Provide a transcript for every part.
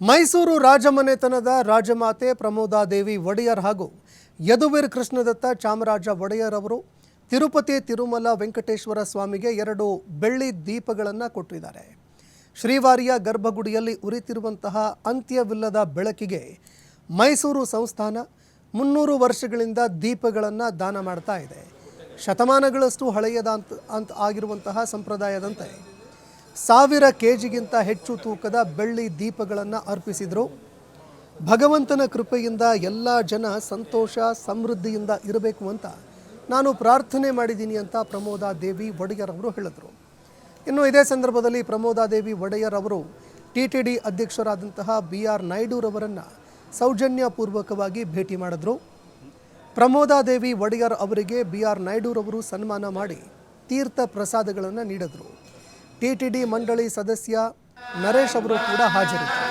ಮೈಸೂರು ರಾಜಮನೆತನದ ರಾಜಮಾತೆ ಪ್ರಮೋದಾದೇವಿ ಒಡೆಯರ್ ಹಾಗೂ ಯದುವೀರ್ ಕೃಷ್ಣದತ್ತ ಚಾಮರಾಜ ಒಡೆಯರ್ ಅವರು ತಿರುಪತಿ ತಿರುಮಲ ವೆಂಕಟೇಶ್ವರ ಸ್ವಾಮಿಗೆ 2 ಬೆಳ್ಳಿ ದೀಪಗಳನ್ನು ಕೊಟ್ಟಿದ್ದಾರೆ. ಶ್ರೀವಾರಿಯ ಗರ್ಭಗುಡಿಯಲ್ಲಿ ಉರಿತಿರುವಂತಹ ಅಂತ್ಯವಿಲ್ಲದ ಬೆಳಕಿಗೆ ಮೈಸೂರು ಸಂಸ್ಥಾನ 300 ವರ್ಷಗಳಿಂದ ದೀಪಗಳನ್ನು ದಾನ ಮಾಡ್ತಾ ಇದೆ. ಶತಮಾನಗಳಷ್ಟು ಹಳೆಯದಂತ ಆಗಿರುವಂತಹ ಸಂಪ್ರದಾಯದಂತೆ 1000 ಕೆಜಿಗಿಂತ ಹೆಚ್ಚು ತೂಕದ ಬೆಳ್ಳಿ ದೀಪಗಳನ್ನು ಅರ್ಪಿಸಿದರು. ಭಗವಂತನ ಕೃಪೆಯಿಂದ ಎಲ್ಲ ಜನ ಸಂತೋಷ ಸಮೃದ್ಧಿಯಿಂದ ಇರಬೇಕು ಅಂತ ನಾನು ಪ್ರಾರ್ಥನೆ ಮಾಡಿದ್ದೀನಿ ಅಂತ ಪ್ರಮೋದಾದೇವಿ ಒಡೆಯರ್ ಅವರು ಹೇಳಿದರು. ಇನ್ನು ಇದೇ ಸಂದರ್ಭದಲ್ಲಿ ಪ್ರಮೋದಾದೇವಿ ಒಡೆಯರ್ ಅವರು ಟಿಟಿಡಿ ಅಧ್ಯಕ್ಷರಾದಂತಹ BR ನಾಯ್ಡುರವರನ್ನು ಸೌಜನ್ಯಪೂರ್ವಕವಾಗಿ ಭೇಟಿ ಮಾಡಿದ್ರು. ಪ್ರಮೋದಾದೇವಿ ಒಡೆಯರ್ ಅವರಿಗೆ BR ನಾಯ್ಡುರವರು ಸನ್ಮಾನ ಮಾಡಿ ತೀರ್ಥ ಪ್ರಸಾದಗಳನ್ನು ನೀಡಿದರು. ಟಿಟಿಡಿ ಮಂಡಳಿ ಸದಸ್ಯ ನರೇಶ್ ಅವರು ಕೂಡ ಹಾಜರಿದ್ದರು.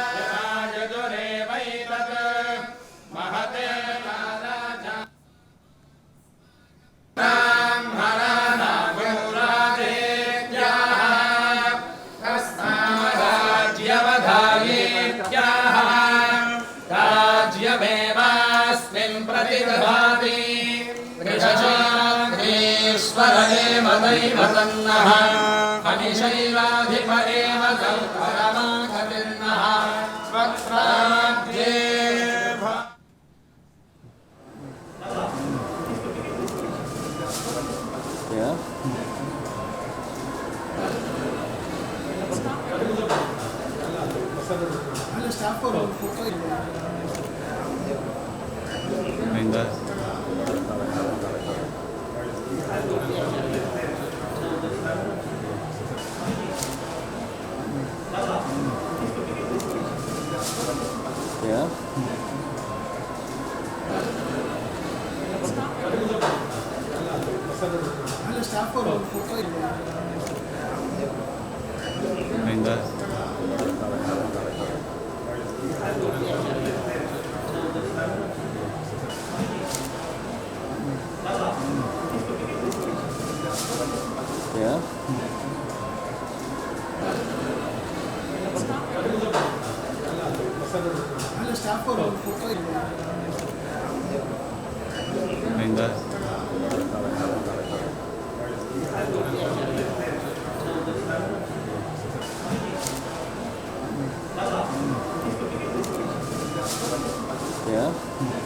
Yeah.